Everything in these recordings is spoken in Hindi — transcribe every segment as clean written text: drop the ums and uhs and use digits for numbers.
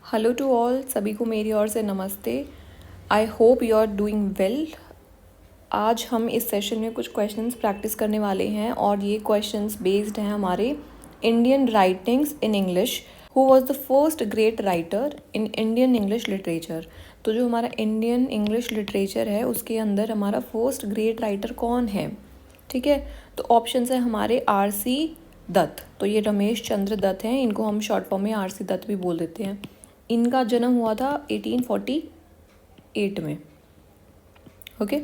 हेलो टू ऑल, सभी को मेरी ओर से नमस्ते। I hope you are doing well. आज हम इस सेशन में कुछ क्वेश्चंस प्रैक्टिस करने वाले हैं और ये क्वेश्चंस बेस्ड हैं हमारे Indian writings in English. Who was the first great writer in Indian English literature. तो जो हमारा इंडियन इंग्लिश लिटरेचर है उसके अंदर हमारा फर्स्ट ग्रेट राइटर कौन है, ठीक है। तो ऑप्शन है हमारे आर.सी. दत्त। तो ये रमेश चंद्र दत्त हैं, इनको हम शॉर्ट फॉर्म में आर.सी. दत्त भी बोल देते हैं। इनका जन्म हुआ था 1848 में, ओके।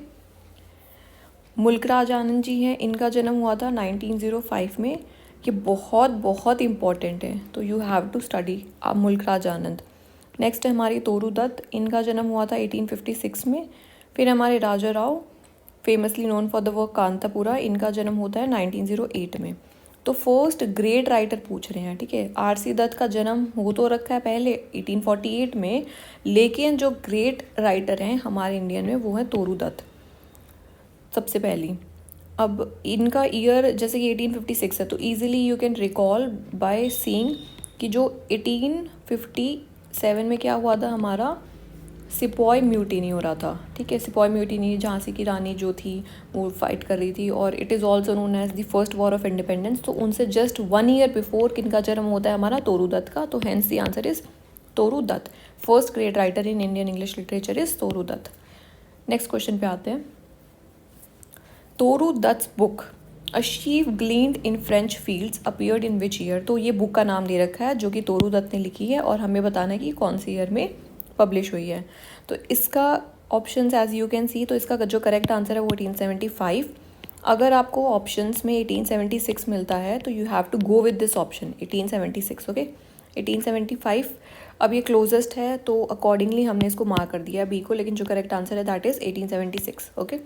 मुल्कराज आनंद जी हैं, इनका जन्म हुआ था 1905 में। ये बहुत बहुत इम्पॉर्टेंट है, तो you have to study Mulk Raj Anand. Next है हमारी तोरू दत्त, इनका जन्म हुआ था 1856 में। फिर हमारे Raja Rao, famously known for the work Kanthapura, इनका जन्म होता है 1908 में। तो फर्स्ट ग्रेट राइटर पूछ रहे हैं, ठीक है। आर.सी. दत्त का जन्म हो तो रखा है पहले 1848 में, लेकिन जो ग्रेट राइटर हैं हमारे इंडियन में वो है तोरू दत्त सबसे पहली। अब इनका ईयर जैसे कि 1856 है, तो easily you can recall by seeing कि जो 1857 में क्या हुआ था, हमारा सिपॉय म्यूटिनी हो रहा था, ठीक है। सिपॉय म्यूटिनी, झांसी की रानी जो थी वो फाइट कर रही थी, और it is also known as the first war of independence. तो उनसे जस्ट 1 ईयर बिफोर किनका जन्म होता है, हमारा तोरू दत्त का। तो hence the answer is Toru Dutt. First great writer in Indian English literature is Toru Dutt. Next question पे आते हैं। Toru Dutt book a sheaf gleaned in French fields appeared in which year. तो ये बुक का नाम दे रखा है जो कि तोरू दत्त ने लिखी है, और हमें बताना है कि कौन सी ईयर में पब्लिश हुई है। तो इसका options as you can see, तो इसका जो करेक्ट आंसर है वो 1875। अगर आपको ऑप्शंस में 1876 मिलता है तो you have to go with this option 1876, okay. 1875 अब ये क्लोजेस्ट है, तो अकॉर्डिंगली हमने इसको मार्क कर दिया बी को, लेकिन जो करेक्ट आंसर है दैट इज़ 1876, ओके।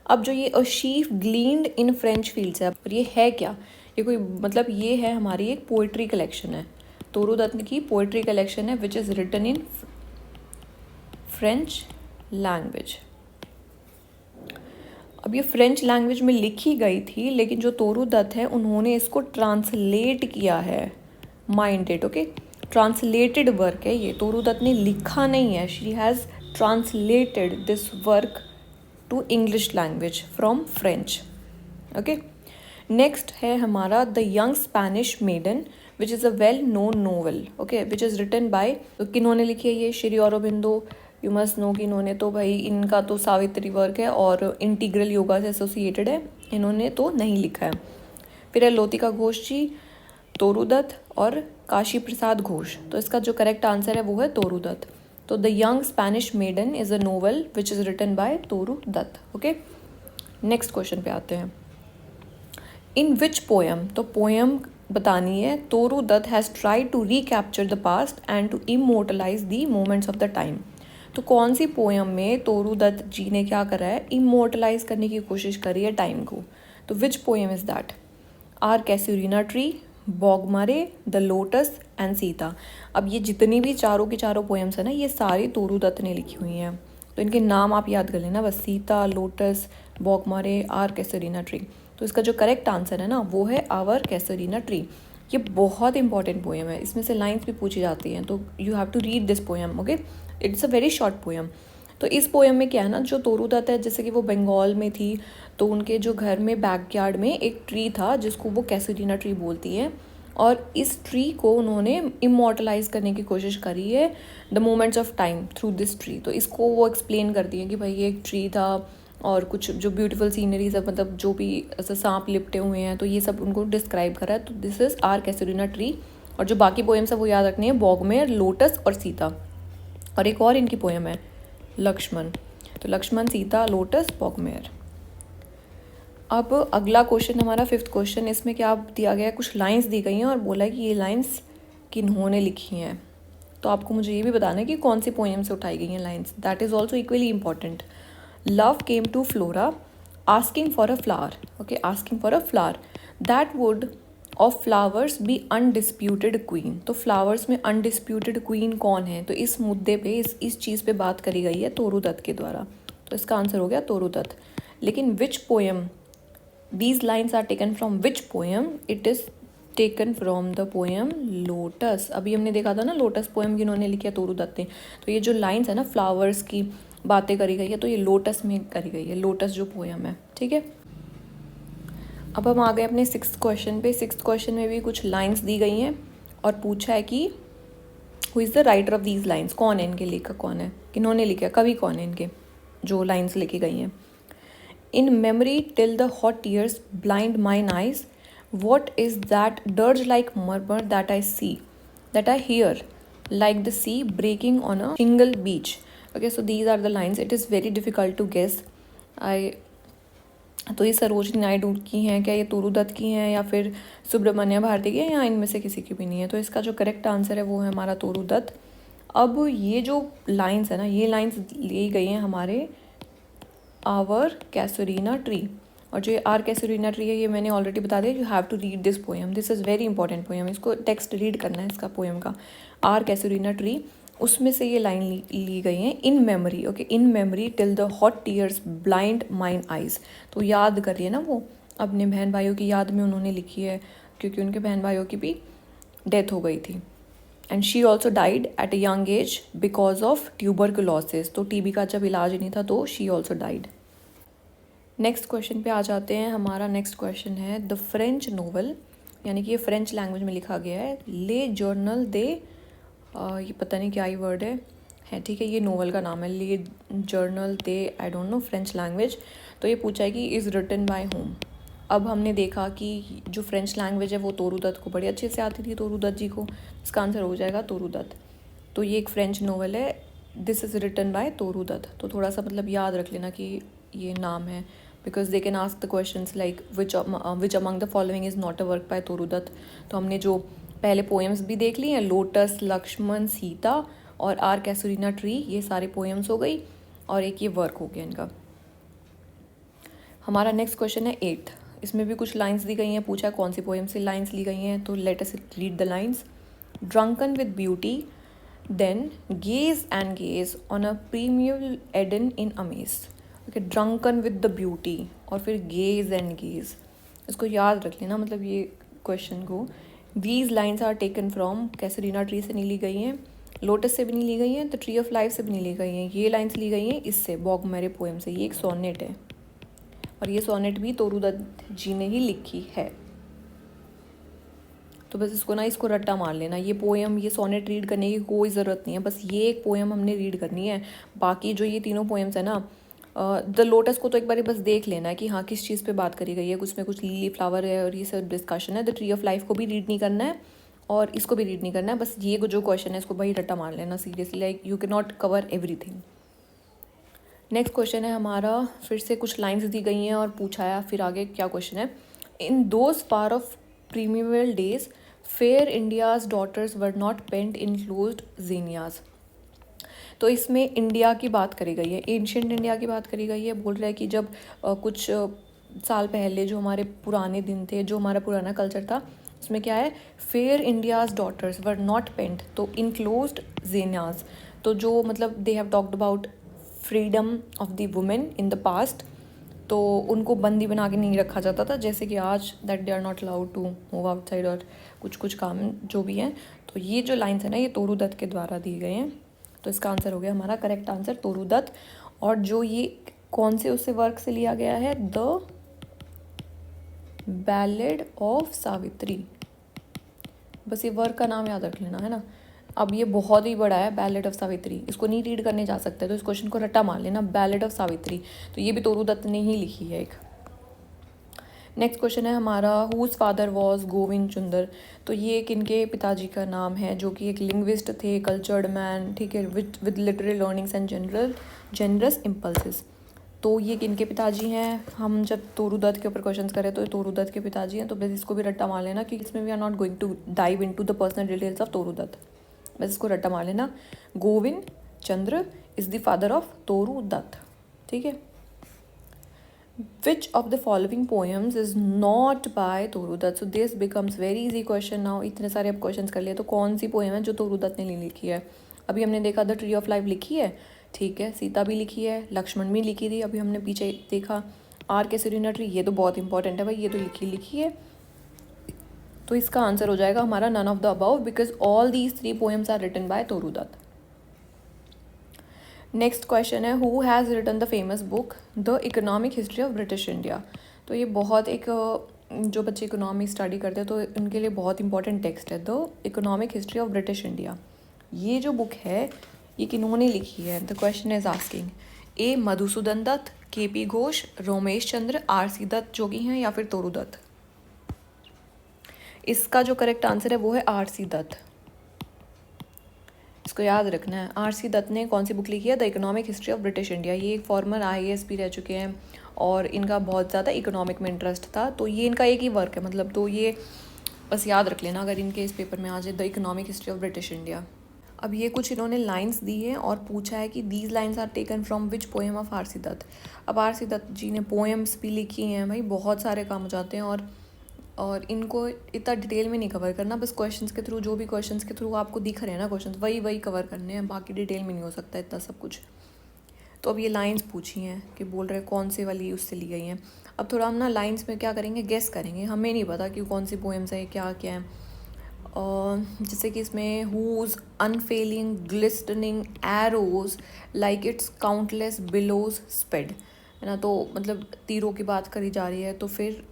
अब जो ये a sheaf gleaned in French fields है, पर ये है क्या, ये कोई मतलब ये है हमारी एक पोइट्री कलेक्शन है। तोरू दत्त की पोइट्री कलेक्शन है which is written in French language. अब ये फ्रेंच लैंग्वेज में लिखी गई थी, लेकिन जो तोरू दत्त है उन्होंने इसको ट्रांसलेट किया है, mind it, okay. Translated work है ये, तोरू दत्त ने लिखा नहीं है। She has translated this work to English language from French, okay. Next है हमारा the young Spanish maiden which is a well known novel, okay, which is written by, तो किन्होंने लिखी है ये, Shri Aurobindo. You must know कि इन्होंने तो भाई, इनका तो सावित्री वर्क है और इंटीग्रल योगा से एसोसिएटेड है, इन्होंने तो नहीं लिखा है। फिर है लौतिका घोष जी, तोरू दत्त और काशी प्रसाद घोष। तो इसका जो करेक्ट आंसर है वो है तोरू दत्त। तो the young Spanish maiden is a novel which is written by Toru Dutt, okay. Next question पे आते हैं। इन विच पोएम, तो पोएम बतानी है। Toru Dutt has tried to recapture the past and to immortalise the moments of the time. तो कौन सी पोएम में तोरू दत्त जी ने क्या करा है, इमोर्टलाइज करने की कोशिश करी है टाइम को। तो which poem is that? Our casuarina tree, Baugmaree, the lotus and Sita. अब ये जितनी भी चारों की चारों पोएम्स है ना, ये सारी तोरू दत्त ने लिखी हुई हैं। तो इनके नाम आप याद कर लेना बस, Sita, lotus, Baugmaree, our casuarina tree. तो इसका जो करेक्ट आंसर है ना वो है आवर कैसुरीना ट्री। ये बहुत इंपॉर्टेंट पोएम है, इसमें से लाइंस भी पूछी जाती हैं, तो you have to read this poem, okay. It's a very short poem. तो इस पोएम में क्या है ना, जो तोरू दत्त है जैसे कि वो बंगाल में थी, तो उनके जो घर में बैकयार्ड में एक ट्री था जिसको वो कैसुरीना ट्री बोलती है, और इस ट्री को उन्होंने इमोर्टलाइज करने की कोशिश करी है, the moments of time through this tree. तो इसको वो एक्सप्लेन करती है कि भाई ये एक ट्री था और कुछ जो ब्यूटीफुल सीनरीज है, मतलब जो भी ऐसे सांप लिपटे हुए हैं, तो ये सब उनको डिस्क्राइब करा है। तो this is our casuarina tree. और जो बाकी पोएम्स है वो याद रखनी है, बॉगमेर, लोटस और सीता। और एक और इनकी पोएम है लक्ष्मण। तो लक्ष्मण, सीता, लोटस, बॉगमेर। अब अगला क्वेश्चन हमारा 5th क्वेश्चन, इसमें क्या दिया गया है, कुछ लाइंस दी गई हैं और बोला है कि ये लाइंस किन्होंने लिखी हैं। तो आपको मुझे ये भी बताना है कि कौन सी पोएम से उठाई गई हैं lines, that is also equally important. Love came to Flora asking for a flower, okay, asking for a flower, that would of flowers be undisputed queen. तो फ्लावर्स में अनडिस्प्यूटेड क्वीन कौन है, तो इस मुद्दे पे इस चीज़ पे बात करी गई है तोरू दत्त के द्वारा। तो इसका आंसर हो गया तोरू दत्त। लेकिन which poem, these lines are taken from which poem, it is taken from the poem lotus. अभी हमने देखा था ना लोटस पोएम जिन्होंने लिखी है तोरू दत्त ने। तो ये जो लाइंस है ना फ्लावर्स की बातें करी गई है, तो ये लोटस में करी गई है, लोटस जो पोएम है, ठीक है। अब हम आ गए अपने 6th क्वेश्चन पे। 6th क्वेश्चन में भी कुछ लाइंस दी गई हैं और पूछा है कि who is the writer of these lines, कौन है इनके लेखक, कौन है, किन्होंने लिखा है, कवि कौन है इनके जो लाइंस लिखी गई हैं। In memory till the hot tears blind mine eyes, what is that dirge like murmur that I see, that I hear like the sea breaking on a single beach. Okay, so these are the lines. It is very difficult to guess. तो ये सरोजनी नायडू की हैं क्या, ये तोरू दत्त की हैं, या फिर सुब्रमण्य भारती की हैं, या इनमें से किसी की भी नहीं है। तो इसका जो करेक्ट आंसर है वो है हमारा तोरू दत्त। अब ये जो लाइंस है ना, ये लाइंस ली गई हैं हमारे आवर कैसुरीना ट्री। और जो आर कैसुरीना ट्री है ये मैंने ऑलरेडी बता दिया, you have to read this poem, this is very important poem, इसको टेक्स्ट रीड करना है इसका पोएम का, आर कैसुरीना ट्री। उसमें से ये लाइन ली गई हैं, in memory, okay, in memory till the hot tears blind mine eyes. तो याद करिए ना, वो अपने बहन भाइयों की याद में उन्होंने लिखी है, क्योंकि उनके बहन भाइयों की भी डेथ हो गई थी। And she also died at a young age because of tuberculosis. तो टीबी का जब इलाज नहीं था तो she also died. Next question पे आ जाते हैं। हमारा नेक्स्ट क्वेश्चन है द फ्रेंच नोवेल, यानी कि ये फ्रेंच लैंग्वेज में लिखा गया है, ले जर्नल दे, ये पता नहीं क्या ही वर्ड है, ठीक है, ये नोवेल का नाम है, ले journal they, I don't know, French language. तो ये पूछा है कि इज़ रिटन बाय होम। अब हमने देखा कि जो फ्रेंच लैंग्वेज है वो तोरू दत्त को बड़ी अच्छे से आती थी, तोरू दत्त जी को, इसका आंसर हो जाएगा तोरू दत्त। तो ये एक फ्रेंच नोवेल है, this is written by Toru Dutt. तो थोड़ा सा मतलब याद रख लेना कि ये नाम है, because they can ask the questions like which among the following is not a work by Toru Dutt. तो हमने जो पहले पोएम्स भी देख ली हैं, लोटस, लक्ष्मण, सीता और आर कैसुरीना ट्री, ये सारे पोएम्स हो गई, और एक ये वर्क हो गया इनका। हमारा नेक्स्ट क्वेश्चन है 8th। इसमें भी कुछ लाइंस दी गई हैं, पूछा कौन सी पोएम से लाइंस ली गई हैं। तो let us read the lines. Drunken with beauty, then gaze and gaze on a primeval Eden in amaze. Okay, drunken with the beauty और फिर गेज एंड गेज, इसको याद रख लेना, मतलब ये क्वेश्चन को। These lines are taken from casuarina tree से नहीं ली गई हैं, लोटस से भी नहीं ली गई हैं, द ट्री ऑफ लाइफ से भी नहीं ली गई हैं। ये लाइन्स ली गई हैं इससे, बॉगमेरे पोएम से। ये एक सोनेट है और ये सोनेट भी तोरू दत्त जी ने ही लिखी है। तो बस इसको ना, इसको रट्टा मार लेना, ये पोएम, ये सोनेट रीड करने की कोई ज़रूरत नहीं है, बस ये एक पोएम हमने रीड करनी है। बाकी जो ये तीनों पोएम्स है ना, द लोटस को तो एक बार बस देख लेना है कि हाँ किस चीज़ पे बात करी गई है, उसमें कुछ लिली फ्लावर है और ये सब डिस्कशन है। द ट्री ऑफ लाइफ को भी रीड नहीं करना है और इसको भी रीड नहीं करना है, बस ये जो क्वेश्चन है इसको भाई रट्टा मार लेना seriously, like you can not cover everything. Next question है हमारा, फिर से कुछ लाइन्स दी गई हैं और पूछा है फिर आगे क्या क्वेश्चन है। In those far off primeval days fair India's daughters were not pent in closed zenanas. तो इसमें इंडिया की बात करी गई है, एंशियंट इंडिया की बात करी गई है। बोल रहा है कि जब कुछ साल पहले जो हमारे पुराने दिन थे, जो हमारा पुराना कल्चर था, उसमें क्या है, fair India's daughters were not pent, तो इनक्लोज्ड जेनियाज। तो जो मतलब they have talked about freedom of the women in the past, तो उनको बंदी बना के नहीं रखा जाता था, जैसे कि आज that they are not allowed to move outside और कुछ काम जो भी हैं। तो ये जो लाइन्स है ना, ये तोरू दत्त के द्वारा दिए गए हैं। तो इसका आंसर हो गया हमारा करेक्ट आंसर तोरू दत्त। और जो ये कौन से उससे वर्क से लिया गया है, द बैलेड ऑफ सावित्री, बस ये वर्क का नाम याद रख लेना है ना। अब ये बहुत ही बड़ा है, बैलेड ऑफ सावित्री, इसको नहीं रीड करने जा सकते, तो इस क्वेश्चन को रट्टा मार लेना, बैलेड ऑफ सावित्री। तो ये भी तोरू दत्त ने ही लिखी है एक। नेक्स्ट क्वेश्चन है हमारा, हुज फादर वॉज गोविंद चुंदर। तो ये किनके पिताजी का नाम है, जो कि एक लिंग्विस्ट थे, कल्चर्ड मैन, ठीक है, with literary learnings and generous impulses. तो ये किनके पिताजी हैं, हम जब तोरू दत्त के ऊपर क्वेश्चंस करें तो ये तोरू दत्त के पिताजी हैं। तो बस इसको भी रट्टा मार लेना, क्योंकि इसमें we are not going to dive into the personal details of Toru Dutt, बस इसको रट्टा मार लेना। Govind Chandra is the father of Toru Dutt, ठीक है। Which of the following poems is not by Toru Dutt? So this becomes very easy question now. इतने सारे अब क्वेश्चंस कर लिए, तो कौन सी पोएम है जो तोरू दत्त ने नहीं लिखी है। अभी हमने देखा द ट्री ऑफ लाइफ लिखी है, ठीक है, सीता भी लिखी है, लक्ष्मण भी लिखी थी, अभी हमने पीछे देखा आर कैसुरीना ट्री, ये तो बहुत इंपॉर्टेंट है भाई, ये तो लिखी है। तो इसका आंसर हो जाएगा हमारा none of the above, because all these 3 poems are written by Toru Dutt. Next question है who has written the famous book the economic history of British India. तो ये बहुत एक जो बच्चे इकोनॉमी स्टडी करते हैं तो उनके लिए बहुत इंपॉर्टेंट टेक्स्ट है, the economic history of British India. ये जो बुक है ये किन्होंने लिखी है? द क्वेश्चन इज आस्किंग ए मधुसूदन दत्त, के P Ghosh, Romesh Chandra, are C Dutt जोगी हैं या फिर तोरू दत्त। इसका जो करेक्ट आंसर है वो है आर सी दत्त। इसको याद रखना है। आर सी दत्त ने कौन सी बुक लिखी है? The economic history of British India. ये एक फॉर्मर IAS भी रह चुके हैं और इनका बहुत ज़्यादा इकोनॉमिक में इंटरेस्ट था, तो ये इनका एक ही वर्क है, मतलब तो ये बस याद रख लेना अगर इनके इस पेपर में आ जाए, the economic history of British India. अब ये कुछ इन्होंने लाइंस दी हैं और पूछा है कि these lines are taken from which poem of R C Dutt. अब आर सी दत्त जी ने पोएम्स भी लिखी हैं भाई, बहुत सारे काम हो जाते हैं और इनको इतना डिटेल में नहीं कवर करना, बस क्वेश्चंस के थ्रू, जो भी क्वेश्चंस के थ्रू आपको दिख रहे हैं ना क्वेश्चंस, वही कवर करने हैं, बाकी डिटेल में नहीं हो सकता इतना सब कुछ। तो अब ये लाइंस पूछी हैं कि बोल रहे कौन से वाली उससे ली गई हैं। अब थोड़ा हम ना लाइंस में क्या करेंगे, गेस करेंगे, हमें नहीं पता कि कौन सी पोएम्स है, क्या क्या है। जैसे कि इसमें whose unfailing glistening arrows like its countless billows sped, है ना, तो मतलब तीरों की बात करी जा रही है, तो फिर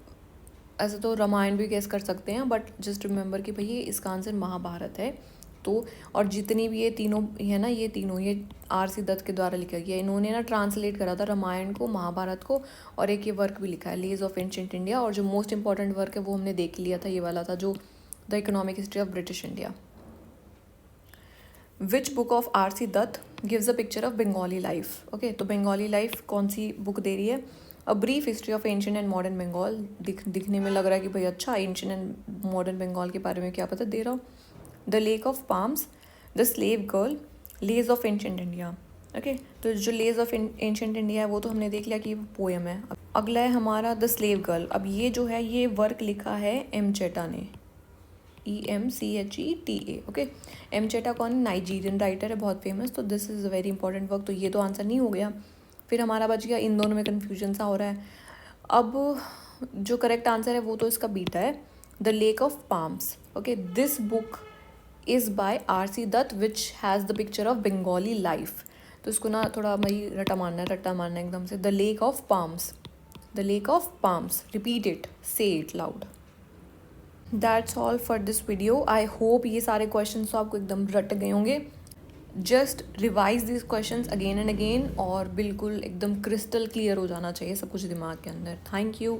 ऐसे तो रामायण भी गेस कर सकते हैं, बट जस्ट रिमेंबर कि भाई इसका आंसर महाभारत है। तो और जितनी भी ये तीनों है ना, ये तीनों ये आर सी दत्त के द्वारा लिखा गया। इन्होंने ना ट्रांसलेट करा था रामायण को, महाभारत को, और एक ये वर्क भी लिखा है लेज ऑफ एंशिएंट इंडिया। और जो मोस्ट इंपॉर्टेंट वर्क है वो हमने देख लिया था, ये वाला था जो the economic history of British India. Which book of R C Dutt gives a picture of Bengali life. Okay, तो बंगाली लाइफ कौन सी बुक दे रही है? A brief history of ancient and modern Bengal. दिखने में लग रहा है कि भाई अच्छा एंशिएंट एंड मॉडर्न बंगाल के बारे में क्या पता दे रहा हूँ। The lake of palms, the slave girl, lays of ancient India. Okay, तो जो लेज ऑफ एंशिएंट इंडिया है वो तो हमने देख लिया कि वो पोएम है। अगला है हमारा द स्लेव गर्ल। अब ये जो है ये वर्क लिखा है एम चेटा ने, EMCHETA। ओके, एम चेटा कौन? नाइजीरियन राइटर है, बहुत फेमस। तो this is a very important work, तो ये तो आंसर नहीं हो गया। फिर हमारा बच गया, इन दोनों में कन्फ्यूजन सा हो रहा है। अब जो करेक्ट आंसर है वो तो इसका बीटा है, the lake of palms. Okay, this book is by R C Dutt which has the picture of Bengali life. तो इसको ना थोड़ा भाई रट्टा मारना है एकदम से। The lake of palms, the lake of palms, repeat it, say it loud. That's all for this video. I hope ये सारे क्वेश्चन तो आपको एकदम रट गए होंगे। Just revise this questions again and again और बिल्कुल एकदम क्रिस्टल क्लियर हो जाना चाहिए सब कुछ दिमाग के अंदर। Thank you.